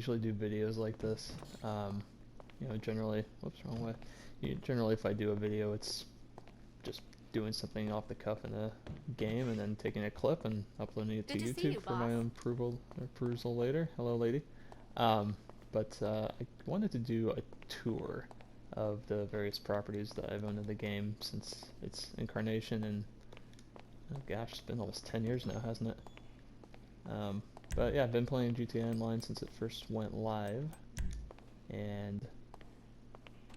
usually do videos like this. You know, generally, whoops, wrong way. Generally, if I do a video, it's just doing something off the cuff in a game and then taking a clip and uploading it to Good to see YouTube you, for boss. my own perusal later. Hello, lady. Um, I wanted to do a tour of the various properties that I've owned in the game since its incarnation, and oh gosh, it's been almost 10 years now, hasn't it? Um, but yeah, I've been playing GTA Online since it first went live, and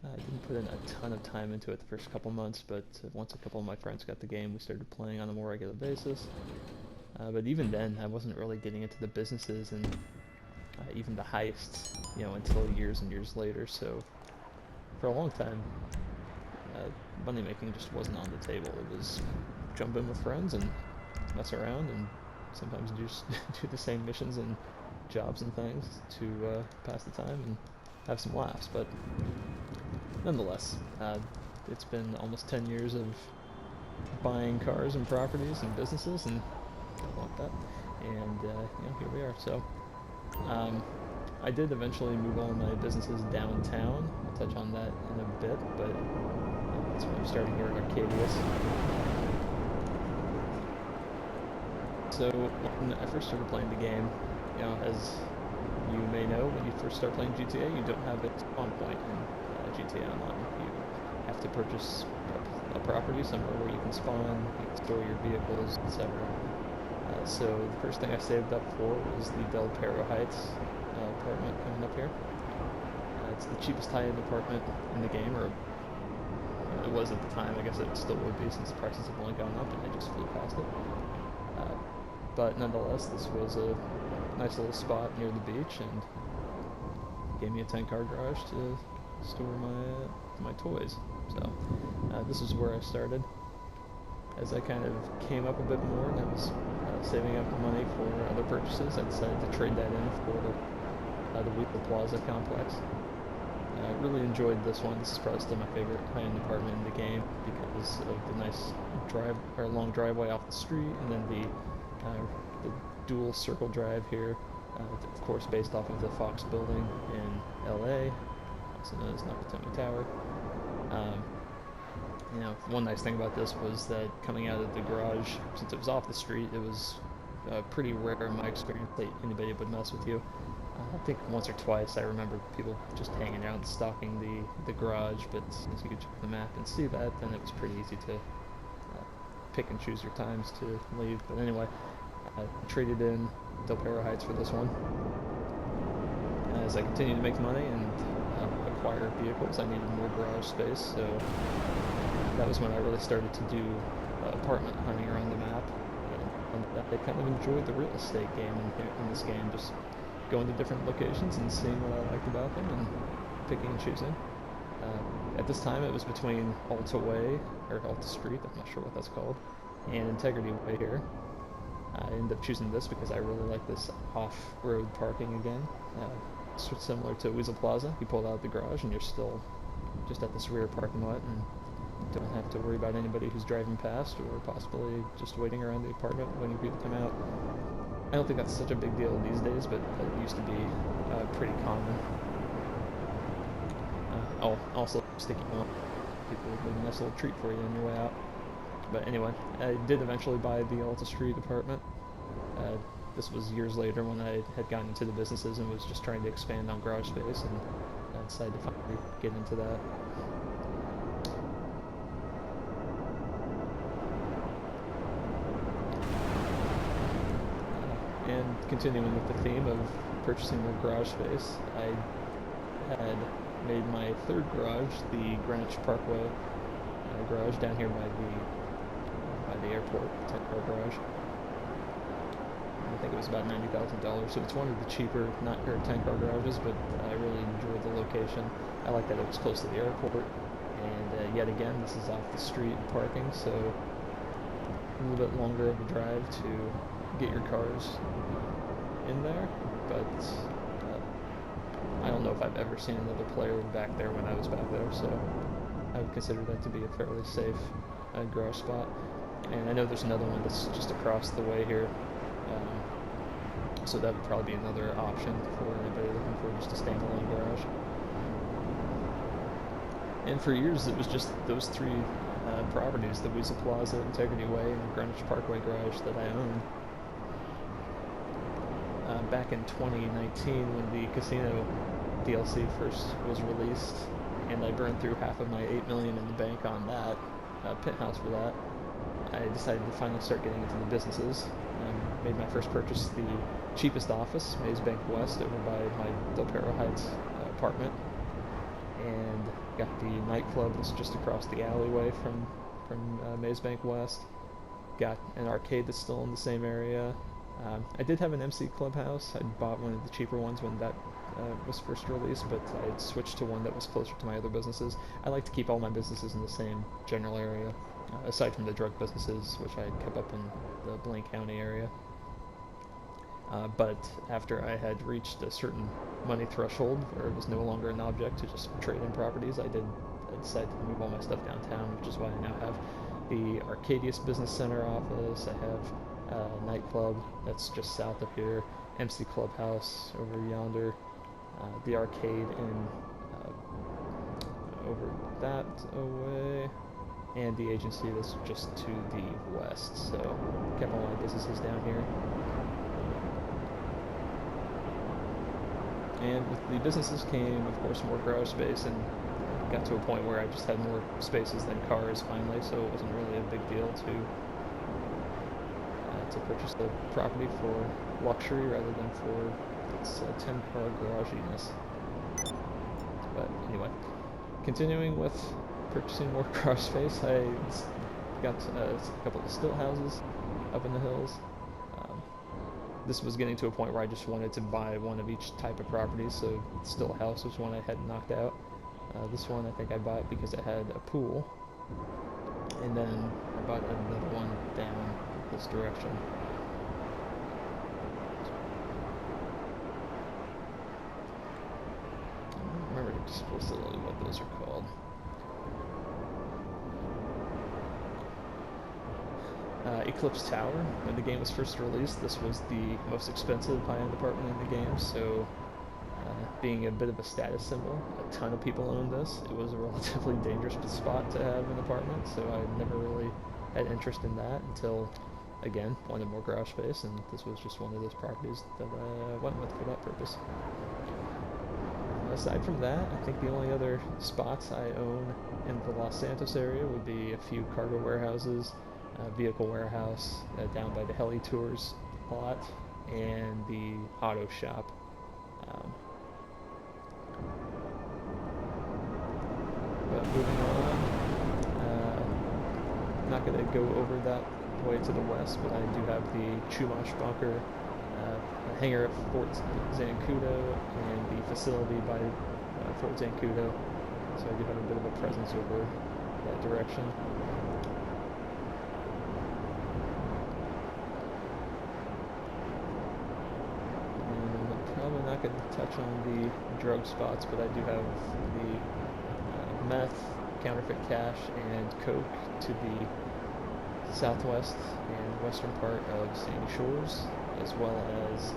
I didn't put in a ton of time into it the first couple months, but once a couple of my friends got the game, we started playing on a more regular basis. But even then, I wasn't really getting into the businesses and even the heists, you know, until years and years later. So for a long time, money making just wasn't on the table. It was jump in with friends and mess around, and sometimes just do the same missions and jobs and things to pass the time and have some laughs. But nonetheless, it's been almost 10 years of buying cars and properties and businesses, and don't want that. And you know, here we are. So um, I did eventually move all my businesses downtown. I'll touch on that in a bit, but that's why I'm starting here at Arcadius. So when I first started playing the game, you know, as you may know, when you first start playing GTA, you don't have a spawn point in GTA Online. You have to purchase a property somewhere where you can spawn, you can store your vehicles, etc. So the first thing I saved up for was the Del Perro Heights apartment coming up here. It's the cheapest high-end apartment in the game, or it was at the time. I guess it still would be since the prices have only gone up and they just flew past it. But nonetheless, this was a nice little spot near the beach, and gave me a 10-car garage to store my toys. So this is where I started. As I kind of came up a bit more and I was saving up money for other purchases, I decided to trade that in for the Wheatle Plaza complex. I really enjoyed this one. This is probably still my favorite high-end apartment in the game because of the nice long driveway off the street, and then the dual circle drive here, of course based off of the Fox building in LA, also known as Nakatomi Tower. You know, one nice thing about this was that coming out of the garage, since it was off the street, it was pretty rare in my experience that anybody would mess with you. I think once or twice I remember people just hanging out and stalking the garage, but as you could check the map and see that, then it was pretty easy to pick and choose your times to leave. But anyway, I traded in Del Perro Heights for this one. As I continued to make money and acquire vehicles, I needed more garage space, so that was when I really started to do apartment hunting around the map. And I kind of enjoyed the real estate game in this game, just going to different locations and seeing what I liked about them and picking and choosing. At this time, it was between Alta Way, or Alta Street, I'm not sure what that's called, and Integrity Way here. I ended up choosing this because I really like this off-road parking again. It's similar to Weasel Plaza. You pull out of the garage and you're still just at this rear parking lot and don't have to worry about anybody who's driving past or possibly just waiting around the apartment waiting for you to come out. I don't think that's such a big deal these days, but that used to be pretty common. Also, sticky note. People would leave a nice little treat for you on your way out. But anyway, I did eventually buy the Alta Street apartment. This was years later when I had gotten into the businesses and was just trying to expand on garage space, and I decided to finally get into that. And continuing with the theme of purchasing more garage space, I had made my third garage, the Greenwich Parkway garage down here by the airport, 10-car garage. I think it was about $90,000, so it's one of the cheaper, not 10-car garages, but I really enjoyed the location. I like that it was close to the airport, and yet again, this is off the street parking, so a little bit longer of a drive to get your cars in there, but I don't know if I've ever seen another player back there when I was back there, so I would consider that to be a fairly safe garage spot. And I know there's another one that's just across the way here, So that would probably be another option for anybody looking for just a standalone garage. And for years, it was just those three properties, the Weasel Plaza, Integrity Way, and Greenwich Parkway garage that I owned. Back in 2019, when the casino DLC first was released, and I burned through half of my $8 million in the bank on that, penthouse for that, I decided to finally start getting into the businesses. Made my first purchase, the cheapest office, Maze Bank West, over by my Del Perro Heights apartment, and got the nightclub that's just across the alleyway from Maze Bank West. Got an arcade that's still in the same area. I did have an MC Clubhouse. I bought one of the cheaper ones when that was first released, but I had switched to one that was closer to my other businesses. I like to keep all my businesses in the same general area, aside from the drug businesses, which I kept up in the Blaine County area. But after I had reached a certain money threshold where it was no longer an object to just trade in properties, I decided to move all my stuff downtown, which is why I now have the Arcadius Business Center office. I have a nightclub that's just south of here, MC Clubhouse over yonder, the arcade in over that away, and the agency that's just to the west. So kept all my businesses down here. And with the businesses came, of course, more garage space, and got to a point where I just had more spaces than cars finally, so it wasn't really a big deal to purchase the property for luxury rather than for its 10-car garaginess. But anyway, continuing with purchasing more garage space, I got a couple of still houses up in the hills. This was getting to a point where I just wanted to buy one of each type of property, so still house was one I had knocked out. This one I think I bought because it had a pool, and then I bought another one down this direction. I don't remember explicitly what those are called. Eclipse Tower. When the game was first released, this was the most expensive high-end apartment in the game, so being a bit of a status symbol, a ton of people owned this. It was a relatively dangerous spot to have an apartment, so I never really had interest in that until, again, wanted more garage space, and this was just one of those properties that I went with for that purpose. Aside from that, I think the only other spots I own in the Los Santos area would be a few cargo warehouses, vehicle warehouse down by the Heli Tours lot, and the auto shop. But moving on, I'm not going to go over that way to the west, but I do have the Chumash bunker, a hangar at Fort Zancudo, and the facility by Fort Zancudo, so I do have a bit of a presence over that direction. I'm not going to touch on the drug spots, but I do have the meth, counterfeit cash, and coke to the southwest and western part of Sandy Shores, as well as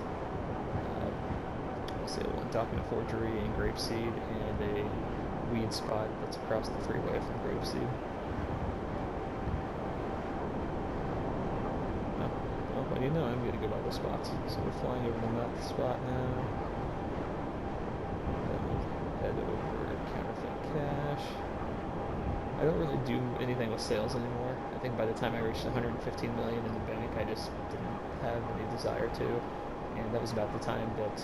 document forgery and grapeseed, and a weed spot that's across the freeway from grapeseed. Well, you know I'm going to go by those spots. So we're flying over the meth spot now. Then we'll head over counterfeit cash. I don't really do anything with sales anymore. I think by the time I reached 115 million in the bank, I just didn't have any desire to. And that was about the time that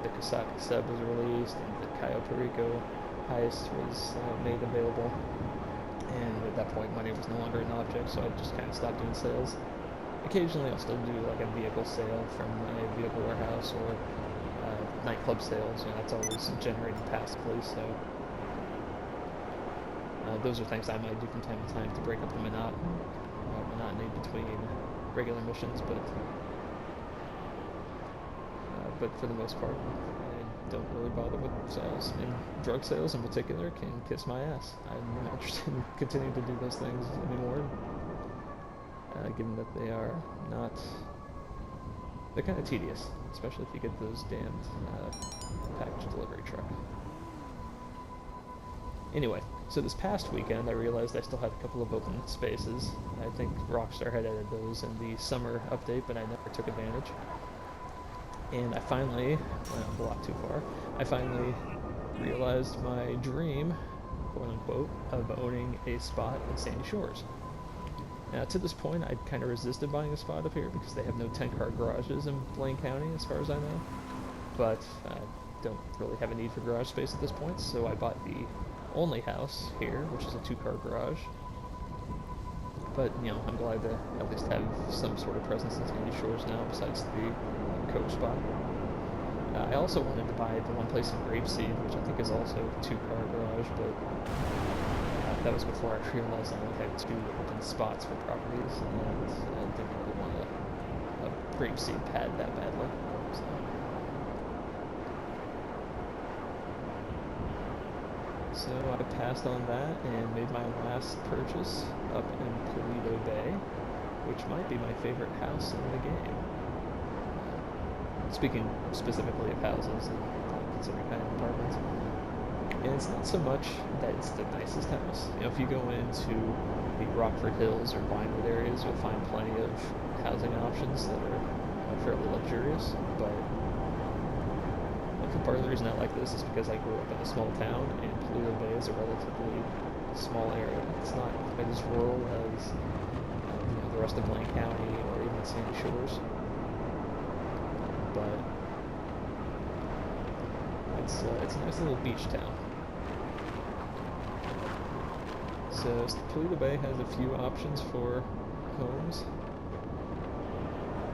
the Kasaka sub was released and the Cayo Perico heist was made available. And at that point, money was no longer an object, so I just kind of stopped doing sales. Occasionally I'll still do like a vehicle sale from a vehicle warehouse or nightclub sales. That's always generating passively, so those are things I might do from time to time to break up the monotony between regular missions, but for the most part, I don't really bother with sales. And drug sales in particular can kiss my ass. I'm not interested in continuing to do those things anymore. Given that they are not they're kind of tedious, especially if you get those damned package delivery truck. Anyway, so this past weekend I realized I still had a couple of open spaces. I think Rockstar had added those in the summer update, but I never took advantage. And I finally, went a lot too far, I finally realized my dream, quote unquote, of owning a spot in Sandy Shores. Now, to this point, I'd kind of resisted buying a spot up here because they have no 10-car garages in Blaine County, as far as I know. But I don't really have a need for garage space at this point, so I bought the only house here, which is a 2-car garage. But, you know, I'm glad to at least have some sort of presence in Sandy Shores now, besides the coach spot. I also wanted to buy the one place in Grapeseed, which I think is also a 2-car garage, but that was before I realized I only had 2 open spots for properties, and I didn't really want a Grapeseed pad that badly. So I passed on that and made my last purchase up in Toledo Bay, which might be my favorite house in the game. Speaking specifically of houses and considering kind of apartments. And it's not so much that it's the nicest house. You know, if you go into the Rockford Hills or Vinewood areas, you'll find plenty of housing options that are fairly luxurious. But I think part of the reason I like this is because I grew up in a small town, and Toledo Bay is a relatively small area. It's not quite as rural as you know, the rest of Blaine County or even Sandy Shores. But it's a nice little beach town. So Toledo Bay has a few options for homes.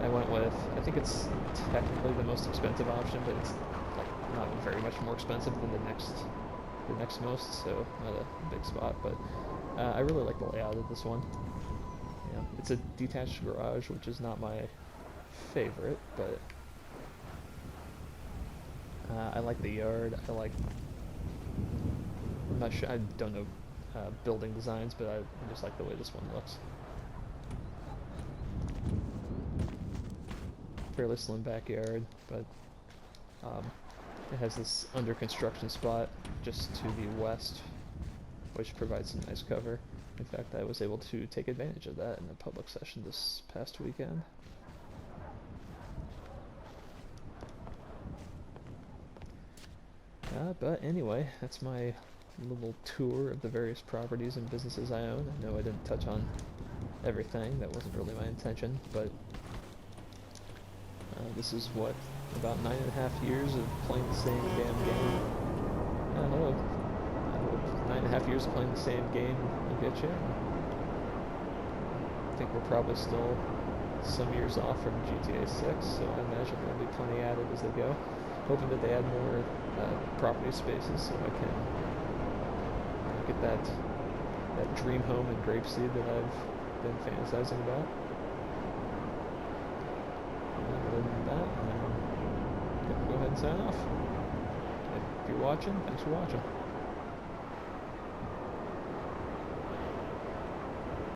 I went with, I think it's technically the most expensive option, but it's like not very much more expensive than the next most, so not a big spot. But I really like the layout of this one. You know, it's a detached garage, which is not my favorite, but I like the yard. I'm not sure, I don't know building designs, but I just like the way this one looks. Fairly slim backyard, but it has this under construction spot just to the west, which provides some nice cover. In fact, I was able to take advantage of that in a public session this past weekend. But anyway, that's my little tour of the various properties and businesses I own. I know I didn't touch on everything, that wasn't really my intention, but this is what, about 9.5 years of playing the same damn game. Hello. 9.5 years of playing the same game will get you. I think we're probably still some years off from GTA 6, so I imagine there'll be plenty added as they go. Hoping that they add more property spaces so I can get that dream home in Grapeseed that I've been fantasizing about. Other than that, I'm gonna go ahead and sign off. If you're watching, thanks for watching.